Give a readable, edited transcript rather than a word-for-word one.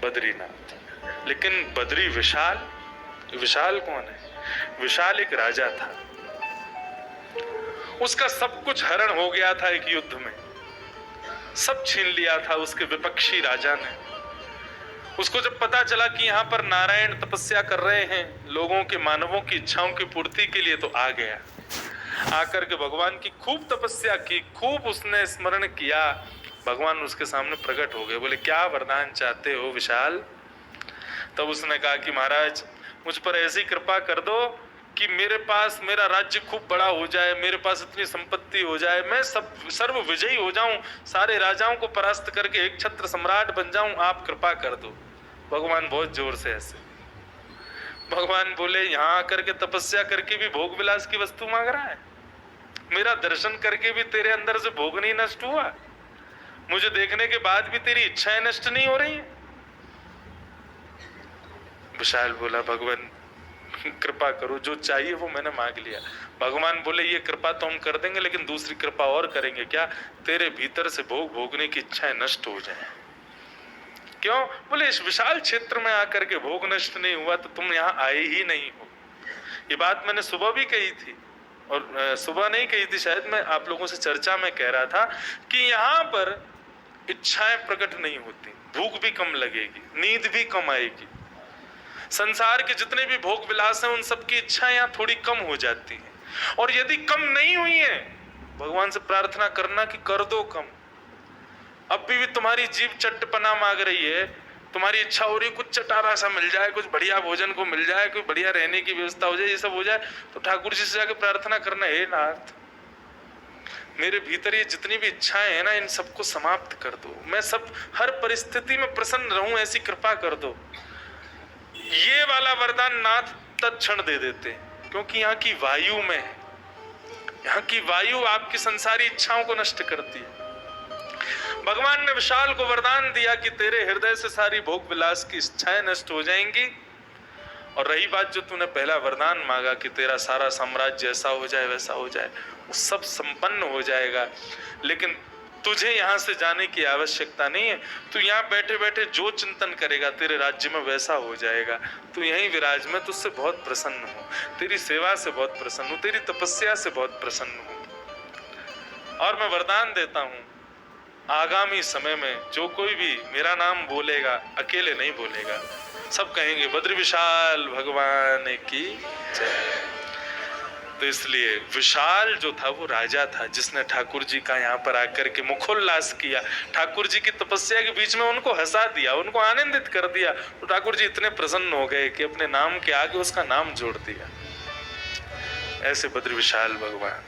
बद्रीनाथ। लेकिन बद्री विशाल, विशाल कौन है? विशाल एक राजा था, उसका सब कुछ हरण हो गया था एक युद्ध में, सब छीन लिया था उसके विपक्षी राजा ने। उसको जब पता चला कि यहाँ पर नारायण तपस्या कर रहे हैं लोगों के, मानवों की इच्छाओं की पूर्ति के लिए, तो आ गया। आकर के भगवान की खूब तपस्या की, खूब उसने स्मरण किया। भगवान उसके सामने प्रकट हो गए, बोले क्या वरदान चाहते हो विशाल? तब उसने कहा कि महाराज मुझ पर ऐसी कृपा कर दो कि मेरे पास मेरा राज्य खूब बड़ा हो जाए, मेरे पास इतनी संपत्ति हो जाए, मैं सब सर्व विजयी हो जाऊं, सारे राजाओं को परास्त करके एक छत्र सम्राट बन जाऊं, आप कृपा कर दो। भगवान बहुत जोर से हंसे। भगवान बोले यहाँ आकर के तपस्या करके भी भोग विलास की वस्तु मांग रहा है? मेरा दर्शन करके भी तेरे अंदर से भोग नहीं नष्ट हुआ? मुझे देखने के बाद भी तेरी इच्छाएं नष्ट नहीं हो रही हैं? विशाल बोला भगवान कृपा करो, जो चाहिए वो मैंने मांग लिया। भगवान बोले ये कृपा तो हम कर देंगे, लेकिन दूसरी कृपा और करेंगे। क्या? तेरे भीतर से भोग भोगने की इच्छाएं नष्ट हो जाए। क्यों? बोले इस विशाल क्षेत्र में आकर के भोग नष्ट नहीं हुआ तो तुम यहाँ आए ही नहीं हो। ये बात मैंने सुबह भी कही थी, और सुबह नहीं कही थी शायद, मैं आप लोगों से चर्चा में कह रहा था कि यहाँ पर इच्छाएं प्रकट नहीं होती, भूख भी कम लगेगी, नींद भी कम आएगी, संसार के जितने भी भोग विलास हैं उन सबकी इच्छाएं यहाँ थोड़ी कम हो जाती हैं। और यदि कम नहीं हुई है, भगवान से प्रार्थना करना कि कर दो कम। अब भी तुम्हारी जीभ चट्टपना मांग रही है, तुम्हारी इच्छा हो रही है कुछ चटारा सा मिल जाए, कुछ बढ़िया भोजन को मिल जाए, कोई बढ़िया रहने की व्यवस्था हो जाए, ये सब हो जाए, तो ठाकुर जी से जाके प्रार्थना करना, हे नाथ मेरे भीतर ये जितनी भी इच्छाएं हैं ना, इन सबको समाप्त कर दो, मैं सब हर परिस्थिति में प्रसन्न रहूं, ऐसी कृपा कर दो। ये वाला वरदान नाथ तत्क्षण दे देते, क्योंकि यहाँ की वायु में है, यहाँ की वायु आपकी संसारी इच्छाओं को नष्ट करती है। भगवान ने विशाल को वरदान दिया कि तेरे हृदय से सारी भोग विलास की इच्छाएं नष्ट हो जाएंगी। और रही बात जो तूने पहला वरदान मांगा कि तेरा सारा साम्राज्य ऐसा हो जाए वैसा हो जाए, वो सब संपन्न हो जाएगा। लेकिन तुझे यहाँ से जाने की आवश्यकता नहीं है, तू यहाँ बैठे बैठे जो चिंतन करेगा तेरे राज्य में वैसा हो जाएगा। तू यहीं विराज, मैं तुझसे बहुत प्रसन्न हूँ, तेरी सेवा से बहुत प्रसन्न हूँ, तेरी तपस्या से बहुत प्रसन्न हूँ। और मैं वरदान देता हूँ आगामी समय में जो कोई भी मेरा नाम बोलेगा, अकेले नहीं बोलेगा, सब कहेंगे बद्री विशाल भगवान की जय। तो इसलिए विशाल जो था वो राजा था जिसने ठाकुर जी का यहाँ पर आकर के मुखोल्लास किया, ठाकुर जी की तपस्या के बीच में उनको हंसा दिया, उनको आनंदित कर दिया। तो ठाकुर जी इतने प्रसन्न हो गए कि अपने नाम के आगे उसका नाम जोड़ दिया। ऐसे बद्री विशाल भगवान।